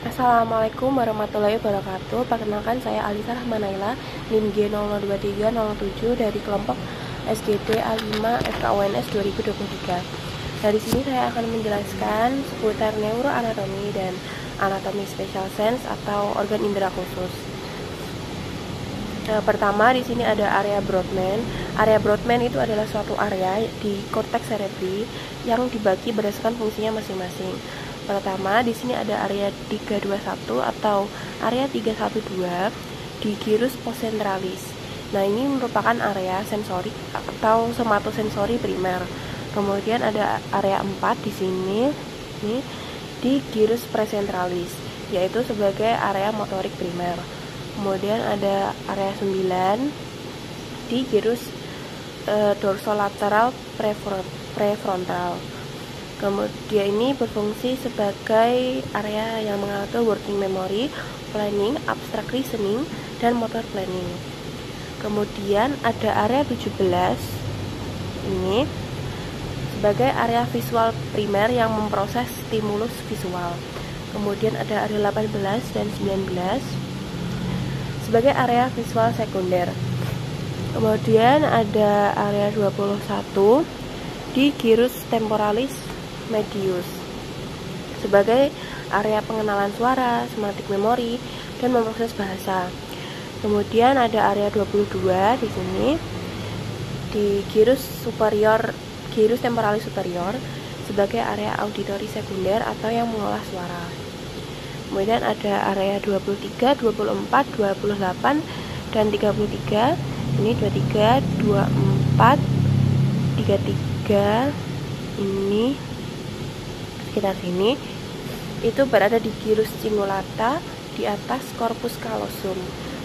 Assalamualaikum warahmatullahi wabarakatuh. Perkenalkan, saya Alisa Rahmanaila, NIM G02307 dari kelompok SGD A5 FKUNS 2023. Dari sini saya akan menjelaskan seputar neuroanatomi dan anatomi special sense atau organ indera khusus. Pertama, di sini ada area Brodmann. Area Brodmann itu adalah suatu area di korteks cerebri yang dibagi berdasarkan fungsinya masing-masing. Pertama, di sini ada area 321 atau area 312 di gyrus postcentralis. Nah, ini merupakan area sensorik atau somatosensori primer. Kemudian ada area 4 di sini nih di gyrus presentralis, yaitu sebagai area motorik primer. Kemudian ada area 9 di gyrus dorsolateral prefrontal. Kemudian ini berfungsi sebagai area yang mengatur working memory, planning, abstract reasoning, dan motor planning. Kemudian ada area 17 ini sebagai area visual primer yang memproses stimulus visual. Kemudian ada area 18 dan 19 sebagai area visual sekunder. Kemudian ada area 21 di gyrus temporalis medius sebagai area pengenalan suara, semantik memori, dan memproses bahasa. Kemudian ada area 22 di sini di gyrus temporalis superior sebagai area auditori sekunder atau yang mengolah suara. Kemudian ada area 23, 24, 28, dan 33. Ini 23, 24, 33 ini sekitar sini itu berada di gyrus cingulata di atas corpus callosum.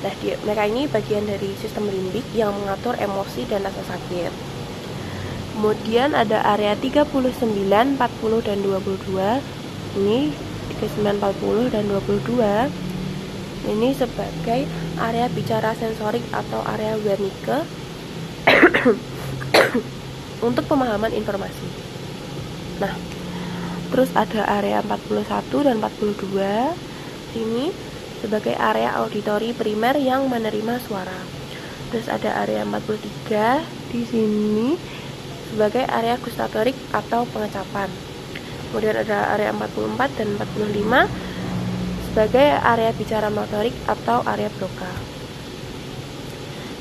Nah, mereka ini bagian dari sistem limbik yang mengatur emosi dan rasa sakit. Kemudian ada area 39, 40, dan 22. Ini 39, 40, dan 22 ini sebagai area bicara sensorik atau area Wernicke untuk pemahaman informasi. Nah, terus ada area 41 dan 42 ini sebagai area auditori primer yang menerima suara. Terus ada area 43 di sini sebagai area gustatorik atau pengecapan. Kemudian ada area 44 dan 45 sebagai area bicara motorik atau area Broca.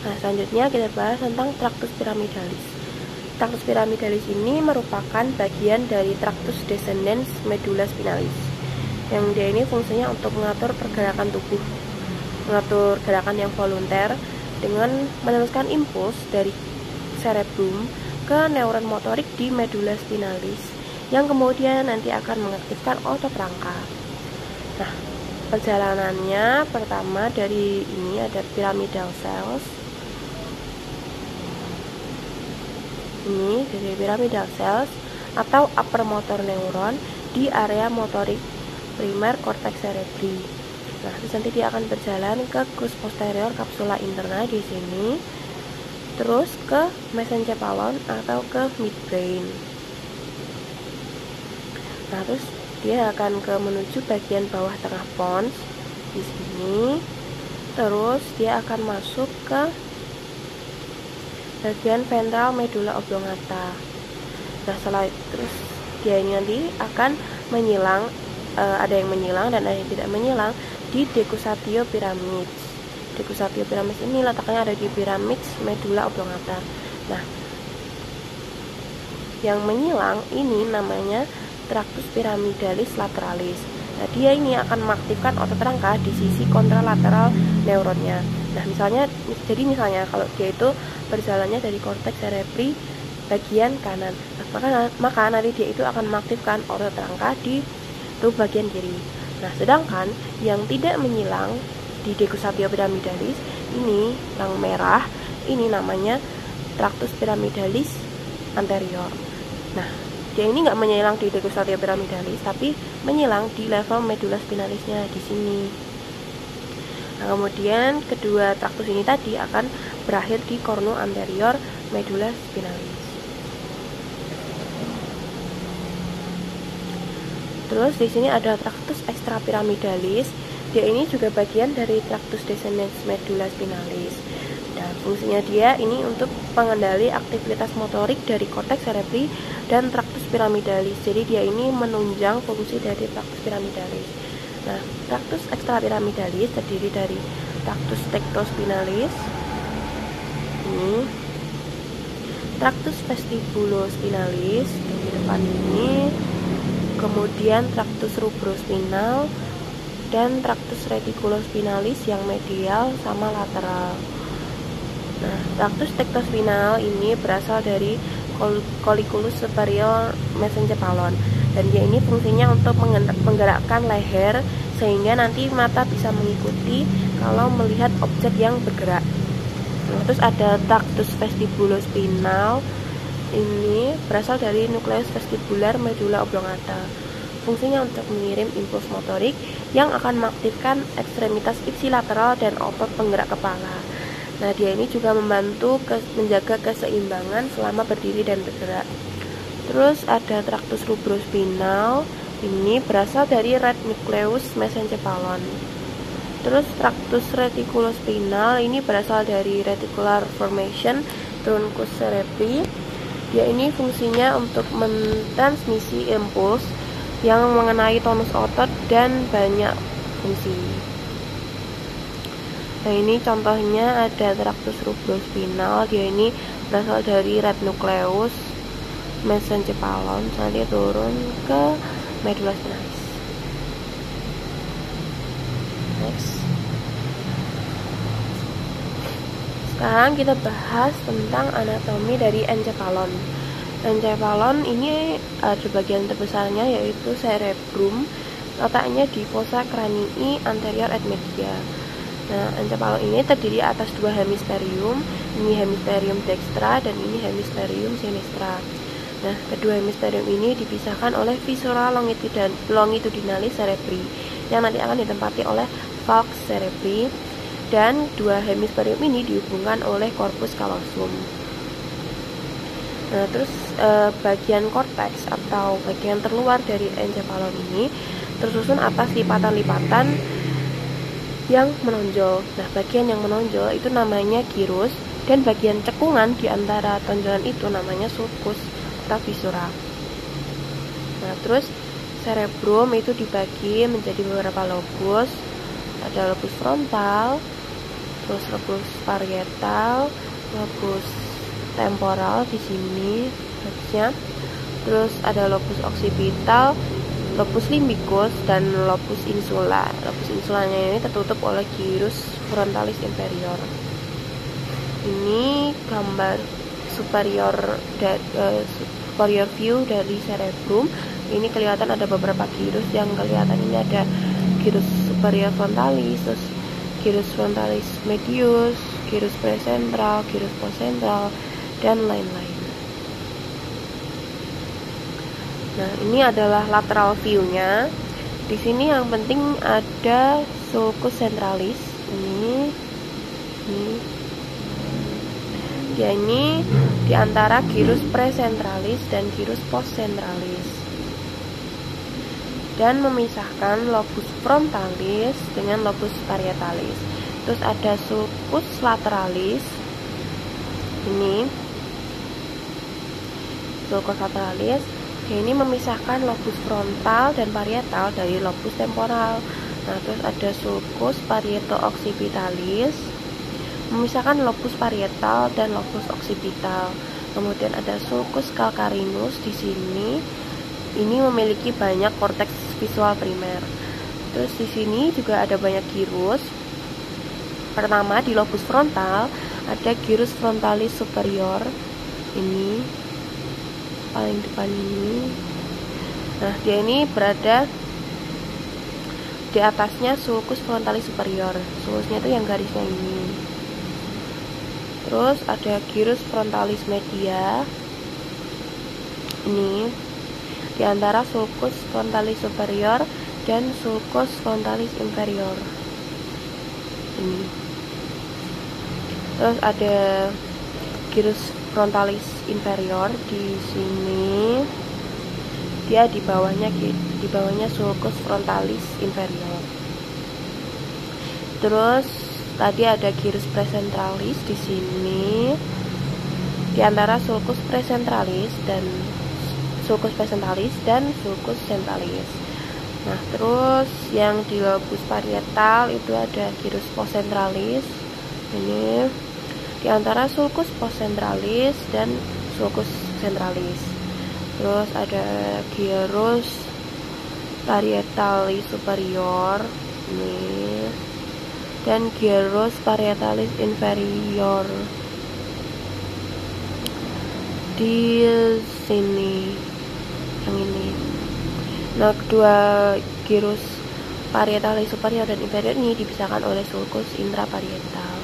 Nah, selanjutnya kita bahas tentang tractus pyramidalis. Tractus pyramidalis ini merupakan bagian dari tractus descendens medulla spinalis, yang dia ini fungsinya untuk mengatur pergerakan tubuh, mengatur gerakan yang volunter dengan meneruskan impuls dari cerebrum ke neuron motorik di medulla spinalis yang kemudian nanti akan mengaktifkan otot rangka. Nah, perjalanannya pertama dari ini ada pyramidal cells. Ini dari pyramidal cells atau upper motor neuron di area motorik primer cortex cerebri. Nah, terus nanti dia akan berjalan ke crus posterior capsula interna di sini, terus ke mesencephalon atau ke midbrain. Nah, terus dia akan menuju bagian bawah tengah pons di sini, terus dia akan masuk ke bagian ventral medulla oblongata. Nah, setelah itu terus dia ini nanti akan menyilang, ada yang menyilang dan ada yang tidak menyilang di decussatio pyramids. Decussatio pyramids ini letaknya ada di pyramids medulla oblongata. Nah, yang menyilang ini namanya tractus pyramidalis lateralis. Nah, dia ini akan mengaktifkan otot rangka di sisi kontralateral neuronnya. Nah, misalnya kalau dia itu berjalannya dari korteks cerebri bagian kanan, maka nanti dia itu akan mengaktifkan otot rangka di tubuh bagian kiri. Nah, sedangkan yang tidak menyilang di decussatio pyramidalis ini yang merah, ini namanya tractus pyramidalis anterior. Nah, dia ini nggak menyilang di decussatio pyramidalis, tapi menyilang di level medulla spinalisnya di sini. Nah, kemudian kedua traktus ini tadi akan berakhir di cornu anterior medulla spinalis. Terus di sini ada tractus extrapyramidalis. Dia ini juga bagian dari tractus descendens medulla spinalis. Nah, fungsinya dia ini untuk mengendali aktivitas motorik dari cortex cerebri dan tractus pyramidalis. Jadi dia ini menunjang fungsi dari tractus pyramidalis. Nah, tractus extrapyramidalis terdiri dari tractus tectospinalis, ini tractus vestibulospinalis di depan ini, kemudian tractus rubrospinal dan tractus reticulospinalis yang medial sama lateral. Nah, tractus tectospinal ini berasal dari colliculus superior mesencephalon, dan dia ini fungsinya untuk menggerakkan leher sehingga nanti mata bisa mengikuti kalau melihat objek yang bergerak. Nah, terus ada tractus vestibulospinal, ini berasal dari nukleus vestibular medulla oblongata. Fungsinya untuk mengirim impuls motorik yang akan mengaktifkan ekstremitas ipsilateral dan otot penggerak kepala. Nah, dia ini juga membantu menjaga keseimbangan selama berdiri dan bergerak. Terus ada tractus rubrospinal, ini berasal dari red nucleus mesencephalon. Terus tractus reticulospinal ini berasal dari reticular formation truncus cerebri. Dia ini fungsinya untuk mentransmisi impuls yang mengenai tonus otot dan banyak fungsi. Nah, ini contohnya ada tractus rubrospinal, dia ini berasal dari red nucleus mesencephalon, nanti turun ke medulla spinalis. Next. Sekarang kita bahas tentang anatomi dari encephalon. Encephalon ini ada bagian terbesarnya yaitu cerebrum, letaknya di fossa cranii anterior et media. Nah, encephalon ini terdiri atas dua hemisferium, ini hemisferium dextra dan ini hemisferium sinistra. Nah, kedua hemisferium ini dipisahkan oleh viscera longitudinalis cerebri yang nanti akan ditempati oleh falx cerebri, dan dua hemisferium ini dihubungkan oleh corpus callosum. Nah, terus bagian korteks atau bagian terluar dari encephalon ini tersusun atas lipatan-lipatan yang menonjol. Nah, bagian yang menonjol itu namanya gyrus, dan bagian cekungan di antara tonjolan itu namanya sulcus atau viscera. Nah, terus cerebrum itu dibagi menjadi beberapa lobus. Ada lobus frontal, terus lobus parietal, lobus temporal di sini harusnya. Terus ada lobus occipital, lobus limbicus, dan lobus insula. Lobus insulanya ini tertutup oleh gyrus frontalis inferior. Ini gambar superior view dari cerebrum. Ini kelihatan ada beberapa gyrus yang kelihatan. Ini ada gyrus superior frontalis, terus gyrus frontalis medius, gyrus presentral, gyrus postcentral, dan lain-lain. Nah, ini adalah lateral view-nya. Di sini yang penting ada sulcus centralis. Ini. Dia ini di antara gyrus precentralis dan gyrus postcentralis. Dan memisahkan lobus frontalis dengan lobus parietalis. Terus ada sulcus lateralis. Ini. Sulcus lateralis. Ini memisahkan lobus frontal dan parietal dari lobus temporal. Nah, terus ada sulcus parieto-occipitalis, memisahkan lobus parietal dan lobus occipital. Kemudian ada sulcus calcarinus di sini. Ini memiliki banyak korteks visual primer. Terus di sini juga ada banyak gyrus. Pertama di lobus frontal ada gyrus frontalis superior. Ini paling depan ini. Nah, dia ini berada di atasnya sulcus frontalis superior. Sulcusnya itu yang garisnya ini. Terus ada gyrus frontalis media. Ini di antara sulcus frontalis superior dan sulcus frontalis inferior. Ini. Terus ada gyrus frontalis inferior di sini. dia di bawahnya sulcus frontalis inferior. Terus tadi ada gyrus precentralis di sini, di antara sulcus presentalis dan sulcus centralis. Nah, terus yang di lobus parietal itu ada gyrus postcentralis. Ini di antara sulcus postcentralis dan sulcus centralis. Terus ada gyrus parietalis superior ini, dan gyrus parietalis inferior di sini, yang ini. Nah, kedua gyrus parietalis superior dan inferior ini dipisahkan oleh sulcus intraparietal.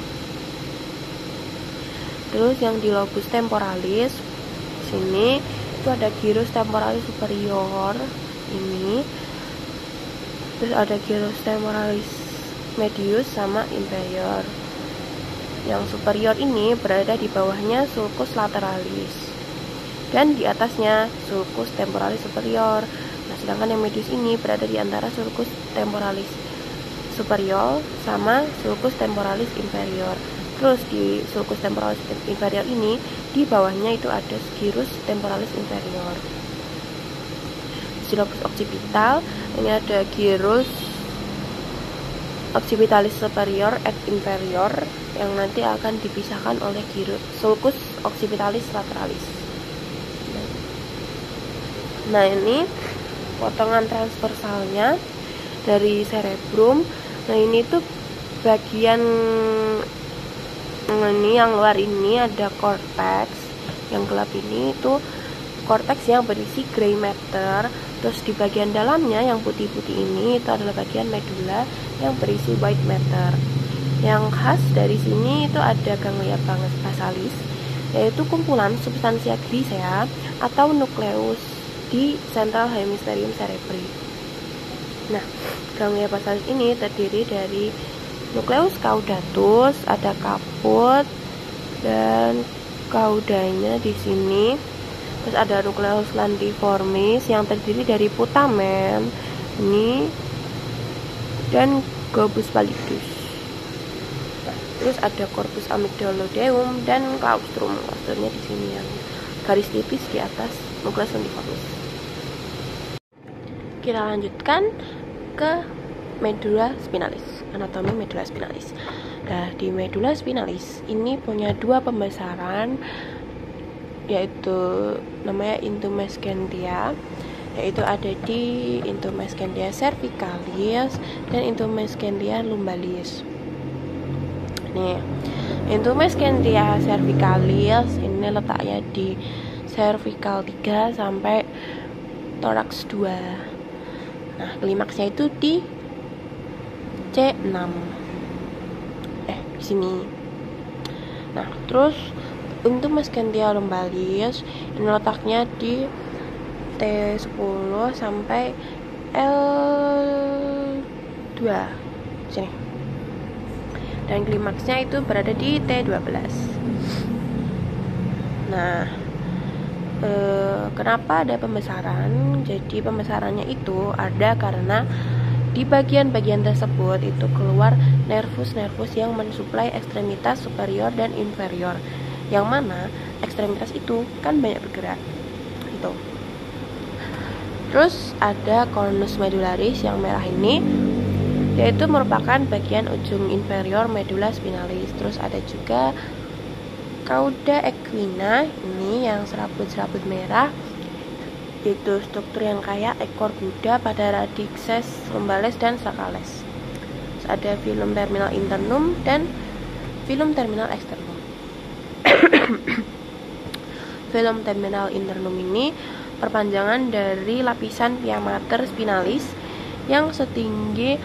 Terus yang di lobus temporalis sini itu ada gyrus temporalis superior ini. Terus ada gyrus temporalis medius sama inferior. Yang superior ini berada di bawahnya sulcus lateralis dan di atasnya sulcus temporalis superior. Nah, sedangkan yang medius ini berada di antara sulcus temporalis superior sama sulcus temporalis inferior. Terus di sulcus temporalis inferior ini di bawahnya itu ada gyrus temporalis inferior. Di lobus occipital ini ada gyrus occipitalis superior et inferior yang nanti akan dipisahkan oleh sulcus occipitalis lateralis. Nah, ini potongan transversalnya dari cerebrum. Nah, ini tuh bagian ini yang luar ini ada cortex, yang gelap ini itu cortex yang berisi gray matter. Terus di bagian dalamnya yang putih-putih ini itu adalah bagian medula yang berisi white matter. Yang khas dari sini itu ada ganglia basalis, yaitu kumpulan substansia grisea atau nukleus di central hemispherium cerebri. Nah, ganglia basalis ini terdiri dari nukleus caudatus, ada kaput dan caudanya di sini. Terus ada nukleus landiformis yang terdiri dari putamen ini dan globus pallidus. Nah, terus ada corpus amygdaloideum dan claustrum. Klaustrumnya di sini yang garis tipis di atas nukleus landiformis. Kita lanjutkan ke medula spinalis, anatomi medula spinalis. Nah, di medula spinalis ini punya dua pembesaran, yaitu namanya intumescentia, yaitu ada di intumescentia cervicalis dan intumescentia lumbalis. Nih, intumescentia cervicalis ini letaknya di cervical 3 sampai thorax 2. Nah, klimaksnya itu di C6. Di sini. Nah, terus intumescentia lumbalis ini letaknya di T10 sampai L2 sini. Dan klimaksnya itu berada di T12. Nah, kenapa ada pembesaran? Jadi pembesarannya itu ada karena di bagian-bagian tersebut itu keluar nervus-nervus yang mensuplai ekstremitas superior dan inferior, yang mana ekstremitas itu kan banyak bergerak gitu. Terus ada conus medularis yang merah ini, yaitu merupakan bagian ujung inferior medula spinalis. Terus ada juga cauda equina ini yang serabut-serabut merah, itu struktur yang kayak ekor kuda pada radixes lumbales dan sacrales. Terus ada filum terminal internum dan filum terminal externum. Filum terminal internum ini perpanjangan dari lapisan pia mater spinalis yang setinggi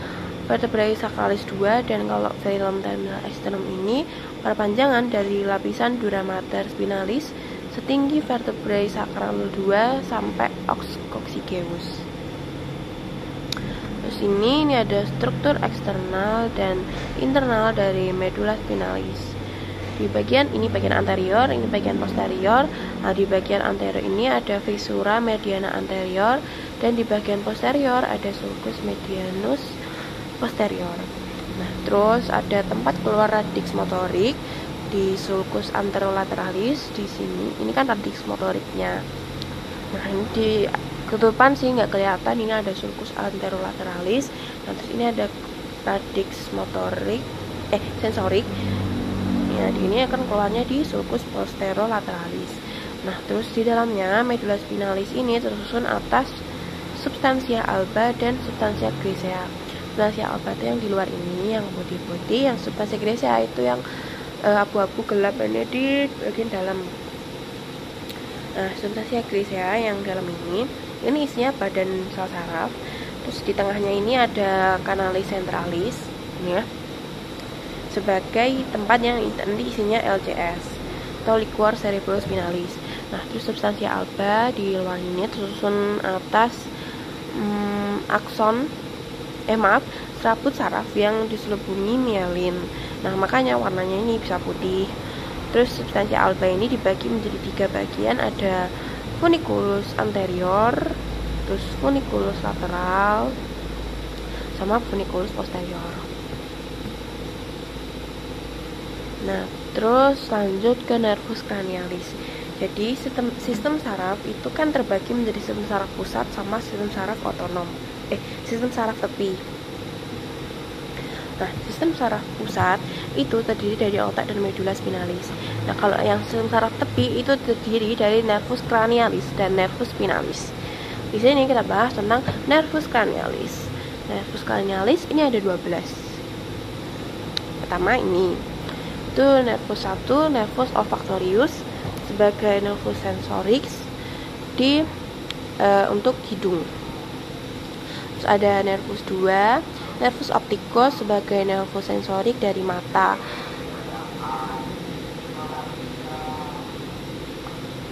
vertebrae sacralis 2, dan kalau filum terminal externum ini perpanjangan dari lapisan dura mater spinalis setinggi vertebrae sacral 2 sampai ox coccygeus. Terus ini ada struktur eksternal dan internal dari medula spinalis. Di bagian ini bagian anterior, ini bagian posterior. Nah, di bagian anterior ini ada visura mediana anterior, dan di bagian posterior ada sulcus medianus posterior. Nah, terus ada tempat keluar radix motorik di sulcus anterolateralis di sini. Ini kan radix motoriknya. Nah, ini di ketutupan sih nggak kelihatan. Ini ada sulcus anterolateralis. Nah, terus ini ada radix motorik, sensorik. Ya, di ini akan keluarnya di sulcus posterolateralis. Nah, terus di dalamnya medula spinalis ini tersusun atas substansia alba dan substansia grisea. Substansia alba itu yang di luar ini, yang putih-putih. Yang substansia grisea itu yang abu-abu gelap, ini di bagian dalam. Nah, substansia grisea yang dalam ini isinya badan sel saraf. Terus di tengahnya ini ada canalis centralis, ini ya, sebagai tempat yang nanti isinya LCS atau liquor cerebrospinalis. Nah, terus substansia alba di luar ini tersusun atas serabut saraf yang diselubungi mielin. Nah, makanya warnanya ini bisa putih. Terus substansia alba ini dibagi menjadi 3 bagian, ada funiculus anterior, terus funiculus lateral, sama funiculus posterior. Nah, terus lanjut ke nervus cranialis. Jadi sistem saraf itu kan terbagi menjadi sistem saraf pusat sama sistem saraf otonom. Sistem saraf tepi. Nah, sistem saraf pusat itu terdiri dari otak dan medula spinalis. Nah, kalau yang sistem saraf tepi itu terdiri dari nervus cranialis dan nervus spinalis. Di sini kita bahas tentang nervus cranialis. Nervus cranialis ini ada 12. Pertama ini itu nervus 1, nervus olfactorius sebagai nervus sensorix di untuk hidung. Terus ada nervus 2, nervus opticus sebagai nervus sensorik dari mata.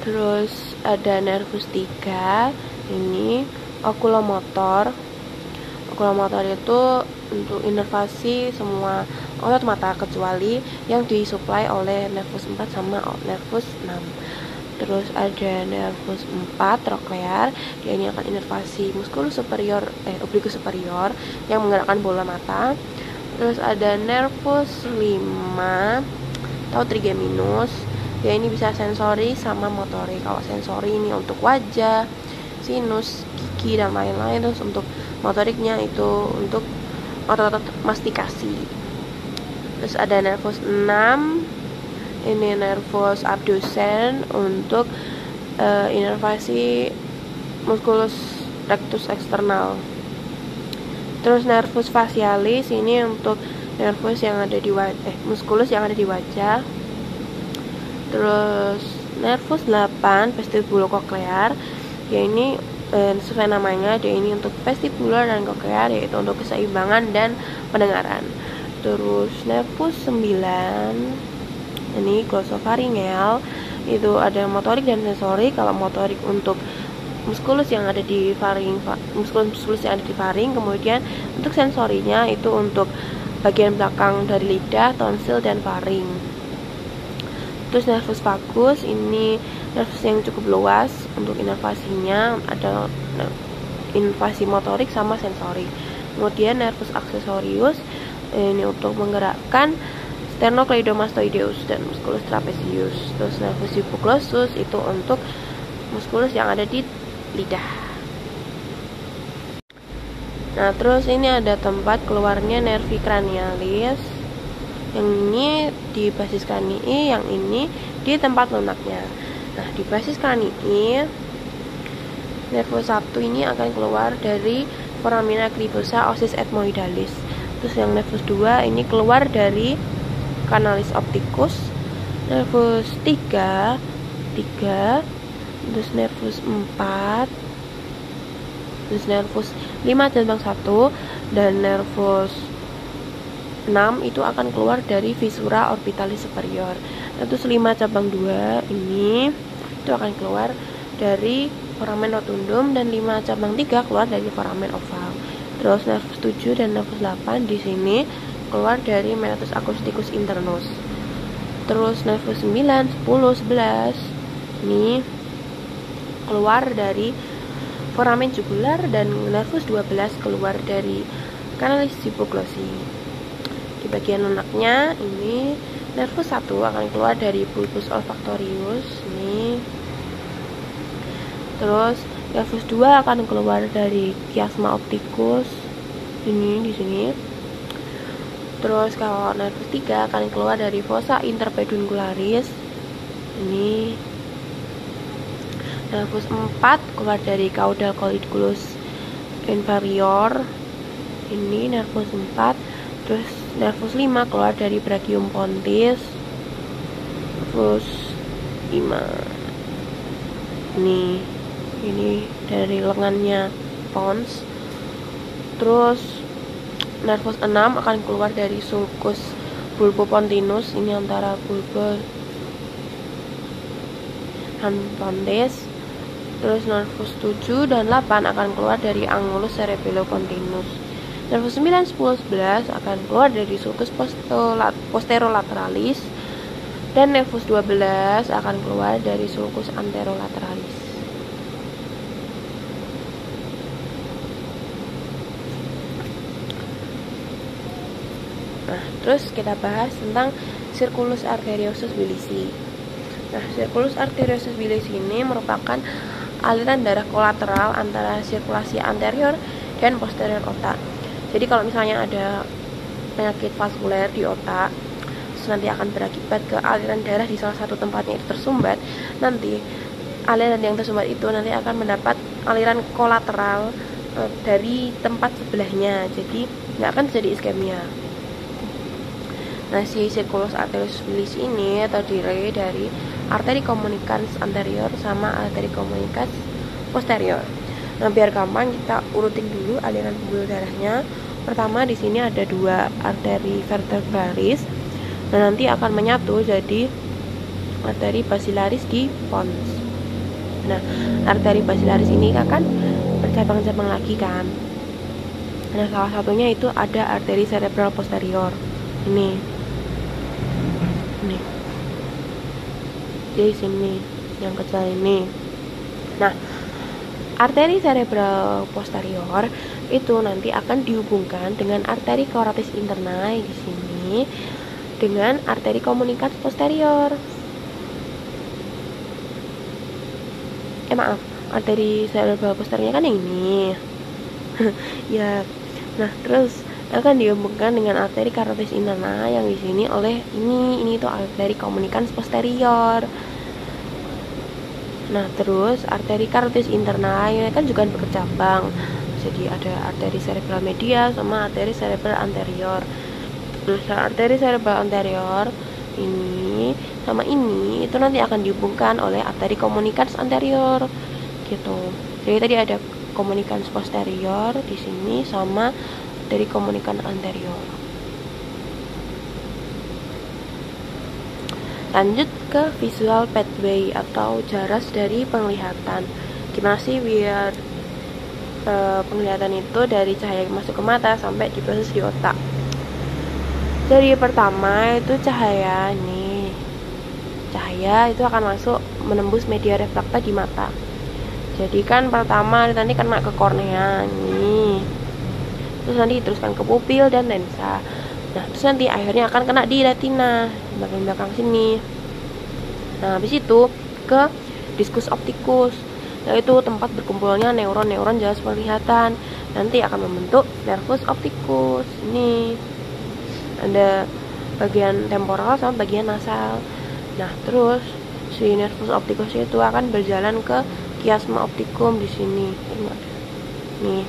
Terus ada nervus 3, ini okulomotor. Okulomotor itu untuk inervasi semua otot mata kecuali yang disuplai oleh nervus 4 sama nervus 6. Terus ada nervus 4 troklear, dia ini akan inervasi musculus superior oblique superior yang menggerakkan bola mata. Terus ada nervus 5 atau trigeminus, dia ini bisa sensori sama motorik. Kalau sensori ini untuk wajah, sinus, gigi dan lain-lain. Terus untuk motoriknya itu untuk otot-otot mastikasi. Terus ada nervus 6, ini nervus abducens untuk inervasi musculus rectus external. Terus nervus facialis ini untuk nervus yang ada di musculus yang ada di wajah. Terus nervus 8 vestibulocochlear, ya ini sesuai namanya, dia ini untuk vestibular dan cochlear, yaitu untuk keseimbangan dan pendengaran. Terus nervus 9 ini glosopharyngeal, itu ada motorik dan sensorik. Kalau motorik untuk muskulus yang ada di faring, muskulus yang ada di faring. Kemudian untuk sensorinya itu untuk bagian belakang dari lidah, tonsil dan faring. Terus nervus vagus ini nervus yang cukup luas untuk inervasinya, ada inervasi motorik sama sensorik. Kemudian nervus accessorius ini untuk menggerakkan sternocleidomastoideus dan musculus trapezius. Terus nervus hypoglossus itu untuk musculus yang ada di lidah. Nah, terus ini ada tempat keluarnya nervi cranialis. Yang ini di basis cranii, yang ini di tempat lunaknya. Nah, di basis cranii nervus 1 ini akan keluar dari foramina cribosa osis ethmoidalis. Terus yang nervus 2 ini keluar dari canalis opticus. Nervus 3, terus nervus 4, terus nervus 5 cabang 1, dan nervus 6 itu akan keluar dari visura orbitalis superior. Terus 5 cabang 2 ini itu akan keluar dari foramen rotundum, dan 5 cabang 3 keluar dari foramen oval. Terus nervus 7 dan nervus 8 di sini keluar dari menatus acousticus internus. Terus nervus 9, 10, 11 ini keluar dari foramen jugular, dan nervus 12 keluar dari kanalis hipoglosi. Di bagian lunaknya ini nervus 1 akan keluar dari bulbus olfactorius ini. Terus nervus 2 akan keluar dari chiasma opticus ini di sini. Terus kalau nervus 3 akan keluar dari fossa interpedungularis ini. Nervus 4 keluar dari caudal colliculus inferior ini, nervus 4. Terus nervus 5 keluar dari brachium pontis. Nervus 5 ini dari lengannya pons. Terus nervus 6 akan keluar dari sulcus bulbopontinus ini, antara bulba dan pontis. Terus nervus 7 dan 8 akan keluar dari angulus cerebellopontinus. Nervus 9, 10, 11 akan keluar dari sulcus posterolateralis, dan nervus 12 akan keluar dari sulcus anterolateralis. Nah, terus kita bahas tentang circulus arteriosus bilisi. Nah, circulus arteriosus bilisi ini merupakan aliran darah kolateral antara sirkulasi anterior dan posterior otak. Jadi kalau misalnya ada penyakit vaskuler di otak, terus nanti akan berakibat ke aliran darah di salah satu tempatnya itu tersumbat, nanti aliran yang tersumbat itu nanti akan mendapat aliran kolateral dari tempat sebelahnya, jadi nggak akan terjadi iskemia. Nah, si circulus arteriosus bilisi ini terdiri dari arteri communicans anterior sama arteri communicans posterior. Nah, biar gampang kita urutin dulu aliran pembuluh darahnya. Pertama di sini ada 2 arteri vertebralis. Nah, nanti akan menyatu jadi arteri basilaris di pons. Nah, arteri basilaris ini akan bercabang-cabang lagi kan. Nah, salah satunya itu ada arteri cerebral posterior. Ini. Di sini yang kecil ini. Nah, arteri cerebral posterior itu nanti akan dihubungkan dengan arteri corotis internae di sini dengan arteri communicans posterior. Maaf, arteri cerebral posteriornya kan yang ini. Ya. Nah, terus akan dihubungkan dengan arteri carotis interna yang di sini oleh ini tuh arteri communicans posterior. Nah, terus arteri carotis interna ini kan juga bercabang. Jadi ada arteri cerebral medial sama arteri cerebral anterior. Terus arteri cerebral anterior ini sama ini itu nanti akan dihubungkan oleh arteri communicans anterior gitu. Jadi tadi ada communicans posterior di sini sama dari komunikan anterior. Lanjut ke visual pathway atau jaras dari penglihatan. Gimana sih biar penglihatan itu dari cahaya yang masuk ke mata sampai diproses di otak? Jadi pertama itu cahaya nih. Cahaya itu akan masuk menembus media refrakta di mata. Jadi kan pertama nanti kena ke kornea nih. Terus nanti diteruskan ke pupil dan lensa. Nah, terus nanti akhirnya akan kena di retina bagian belakang sini. Nah, habis itu ke diskus optikus, yaitu tempat berkumpulnya neuron-neuron jaras penglihatan. Nanti akan membentuk nervus optikus. Ini ada bagian temporal sama bagian nasal. Nah, terus si nervus optikus itu akan berjalan ke chiasma opticum di sini. Nih.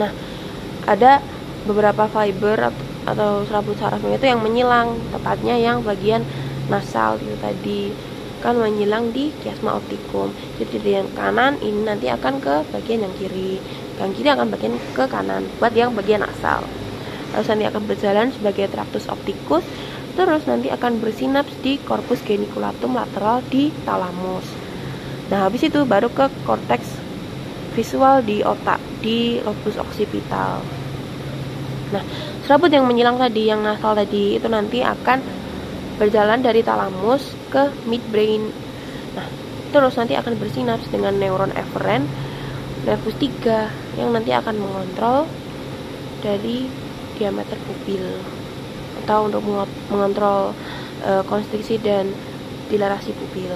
Nah, ada beberapa fiber atau serabut sarafnya itu yang menyilang, tepatnya yang bagian nasal itu tadi kan menyilang di chiasma opticum. Jadi yang kanan ini nanti akan ke bagian yang kiri akan bagian ke kanan buat yang bagian nasal. Terus nanti akan berjalan sebagai tractus opticus, terus nanti akan bersinaps di corpus geniculatum lateral di thalamus. Nah, habis itu baru ke cortex visual di otak di lobus occipital. Nah, serabut yang menyilang tadi, yang nasal tadi itu nanti akan berjalan dari talamus ke midbrain. Nah, terus nanti akan bersinaps dengan neuron eferen nervus 3 yang nanti akan mengontrol dari diameter pupil atau untuk mengontrol konstriksi dan dilatasi pupil.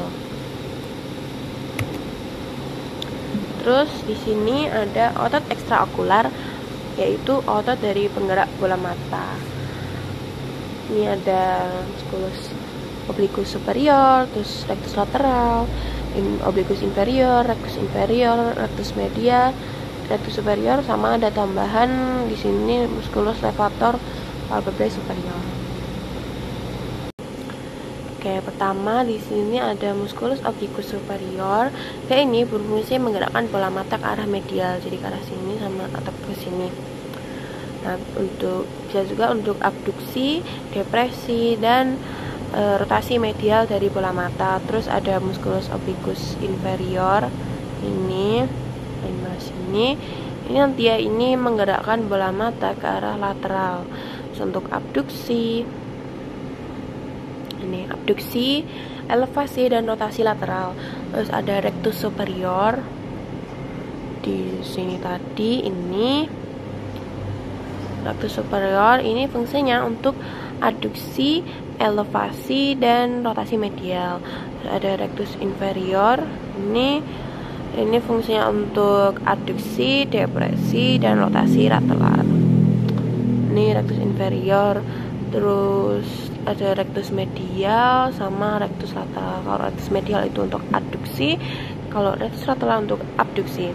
Terus di sini ada otot ekstraokular, yaitu otot dari penggerak bola mata. Ini ada musculus obliquus superior, terus rectus lateral, obliquus inferior, rectus media, rectus superior, sama ada tambahan di sini musculus levator palpebrae superior. Oke, pertama di sini ada musculus obliquus superior. Ini berfungsi menggerakkan bola mata ke arah medial, jadi ke arah sini sama atau ke sini. Nah, bisa juga untuk abduksi, depresi, dan rotasi medial dari bola mata. Terus ada musculus obliquus inferior. Ini sini. Ini nanti ya, ini menggerakkan bola mata ke arah lateral. Untuk abduksi, ini abduksi, elevasi, dan rotasi lateral. Terus ada rectus superior di sini tadi. Ini rectus superior ini fungsinya untuk adduksi, elevasi, dan rotasi medial. Terus ada rectus inferior. Ini fungsinya untuk adduksi, depresi, dan rotasi lateral. Ini rectus inferior. Terus ada rectus medial sama rectus lateral. Kalau rectus medial itu untuk adduksi, kalau rectus lateral untuk abduksi.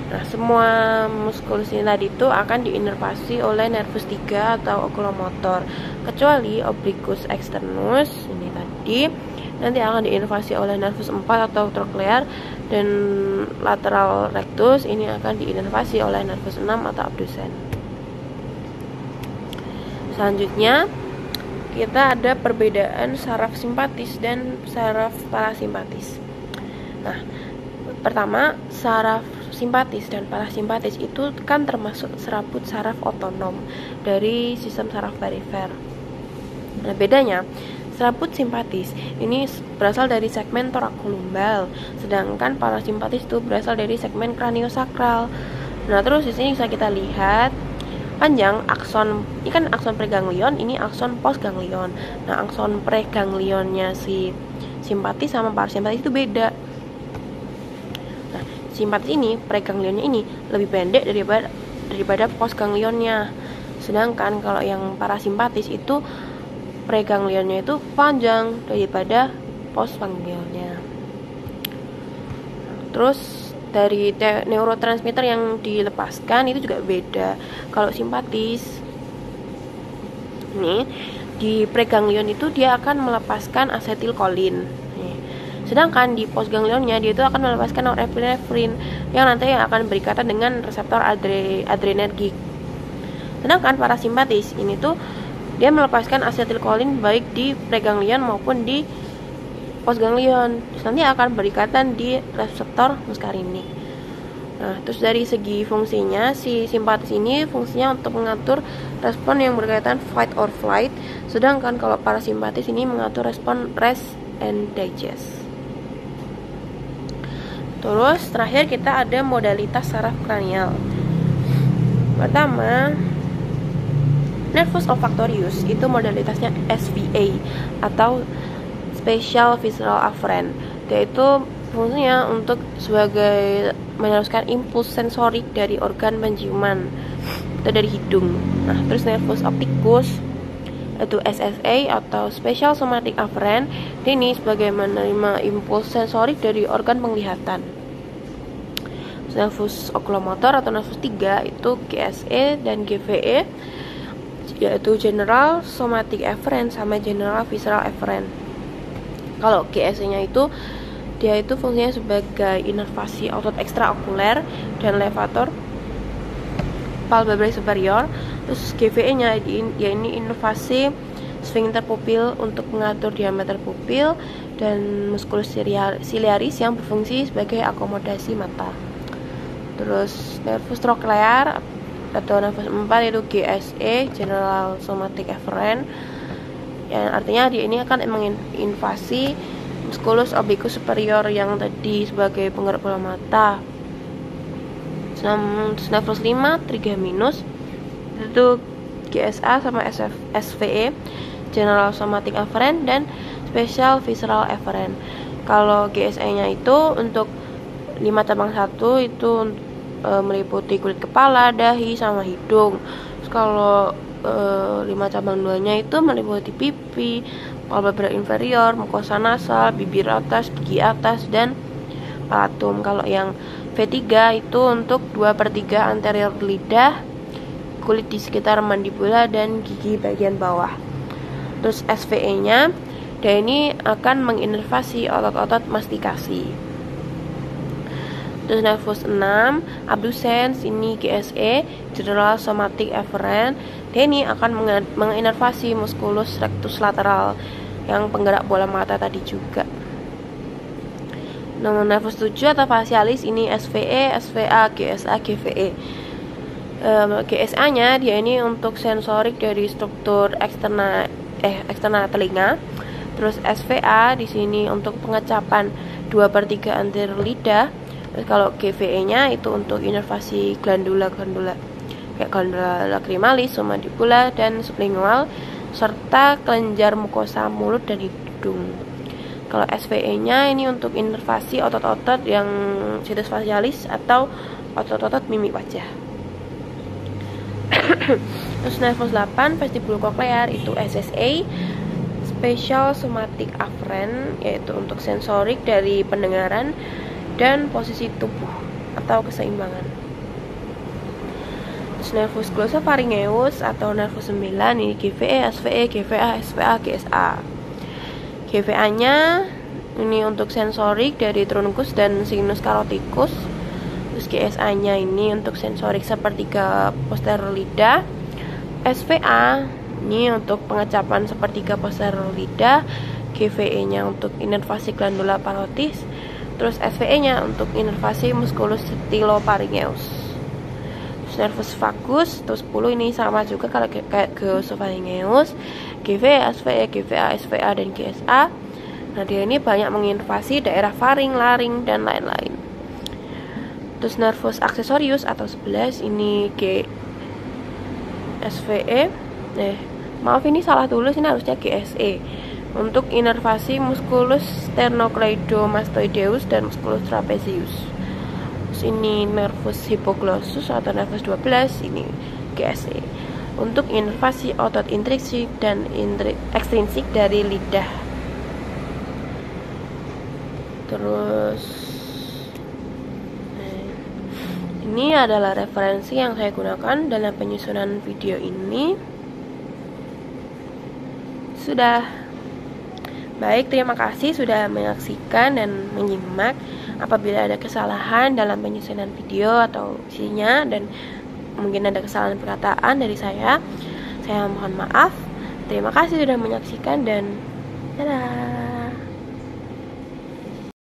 Nah, semua muskulus ini tadi itu akan diinervasi oleh nervus 3 atau okulomotor, kecuali obliquus externus ini tadi nanti akan diinervasi oleh nervus 4 atau troclear, dan lateral rectus ini akan diinervasi oleh nervus 6 atau abdusen. Selanjutnya kita ada perbedaan saraf simpatis dan saraf parasimpatis. Nah, pertama, saraf simpatis dan parasimpatis itu kan termasuk serabut saraf otonom dari sistem saraf perifer. Nah, bedanya, serabut simpatis ini berasal dari segmen torakolumbal, sedangkan parasimpatis itu berasal dari segmen kraniosakral. Nah, terus di sini bisa kita lihat panjang akson, ini kan akson preganglion, ini akson postganglion. Nah, akson preganglionnya si simpatis sama parasimpatis itu beda. Nah, simpatis ini, preganglionnya ini lebih pendek daripada postganglionnya. Sedangkan kalau yang parasimpatis itu preganglionnya itu panjang daripada postganglionnya. Terus dari neurotransmitter yang dilepaskan itu juga beda. Kalau simpatis ini di preganglion itu dia akan melepaskan asetilkolin. Sedangkan di postganglionnya dia itu akan melepaskan norepinefrin yang nanti akan berikatan dengan reseptor adrenergik. Sedangkan parasimpatis ini tuh dia melepaskan asetilkolin baik di preganglion maupun di postganglion. Nanti akan berikatan di reseptor muskarinik. Nah, terus dari segi fungsinya, si simpatis ini fungsinya untuk mengatur respon yang berkaitan fight or flight, sedangkan kalau parasimpatis ini mengatur respon rest and digest. Terus terakhir kita ada modalitas saraf kranial. Pertama, nervus olfactorius itu modalitasnya SVA atau Special Visceral Afferent, yaitu fungsinya untuk sebagai meneruskan impuls sensorik dari organ penciuman atau dari hidung. Nah, terus nervus opticus itu SSA atau Special Somatic Afferent, ini sebagai menerima impuls sensorik dari organ penglihatan. Nervus oculomotor atau nervus 3 itu GSE dan GVE, yaitu General Somatic Afferent sama General Visceral Afferent. Kalau GSE-nya itu dia itu fungsinya sebagai inervasi otot ekstraokuler dan levator palpebrae superior. Terus GVE-nya ya ini inervasi sphincter pupil untuk mengatur diameter pupil, dan musculus ciliaris yang berfungsi sebagai akomodasi mata. Terus nervus troclear atau nervus 4 itu GSE, General Somatic Afferent. Ya, artinya dia ini akan menginvasi musculus obliquus superior yang tadi sebagai penggerak bola mata. Nervus 5 trigeminus itu GSA sama SVE, general somatic afferent dan special visceral afferent. Kalau GSA-nya itu untuk 5 cabang 1 itu meliputi kulit kepala, dahi, sama hidung. Terus kalau 5 cabang 2-nya itu meliputi pipi, palpebra inferior, mukosa nasal, bibir atas, gigi atas, dan palatum. Kalau yang V3 itu untuk 2/3 anterior lidah, kulit di sekitar mandibula, dan gigi bagian bawah. Terus SVE-nya, dia ini akan menginervasi otot-otot mastikasi. Terus nervus 6 abducens, ini GSE, general somatic afferent. Dia ini akan menginervasi musculus rectus lateral yang penggerak bola mata tadi juga. Nomor nervus 7 atau facialis, ini SVE, SVA, GSA, GVE. GSA-nya dia ini untuk sensorik dari struktur eksternal telinga. Terus SVA di sini untuk pengecapan 2/3 anterior lidah. Terus kalau GVE-nya itu untuk inervasi glandula kayak glandula lacrimalis, submandibular, dan sublingual, serta kelenjar mukosa mulut dan hidung. Kalau SVE-nya ini untuk inervasi otot-otot yang sinus facialis atau otot-otot mimik wajah. Terus nervus 8 vestibulococlear itu SSA, special somatic afferent, yaitu untuk sensorik dari pendengaran dan posisi tubuh atau keseimbangan. Terus nervus glossopharyngeus atau nervus 9, ini GVE, SVE, GVA, SVA, GSA. GVA-nya ini untuk sensorik dari trunkus dan sinus caroticus. Terus GSA-nya ini untuk sensorik sepertiga posterior lidah. SVA ini untuk pengecapan sepertiga posterior lidah. GVE-nya untuk inervasi glandula parotis. Terus SVE-nya untuk inervasi musculus styloparyngeus. Terus nervus vagus, terus 10 ini sama juga kalau kayak glossopharyngeus, GVE, SVE, GVA, SVA, dan GSA. Nah, dia ini banyak menginvasi daerah faring, laring, dan lain-lain. Terus nervus accessorius atau 11, ini SVE. Maaf ini salah tulis, ini harusnya GSE. Untuk inervasi musculus sternocleidomastoideus dan musculus trapezius. Terus ini nervus hypoglossus atau nervus 12, ini GSE. Untuk inervasi otot intrinsik dan ekstrinsik dari lidah. Terus ini adalah referensi yang saya gunakan dalam penyusunan video ini. Sudah. Baik, terima kasih sudah menyaksikan dan menyimak. Apabila ada kesalahan dalam penyusunan video atau isinya dan mungkin ada kesalahan perkataan dari saya mohon maaf. Terima kasih sudah menyaksikan dan dadah.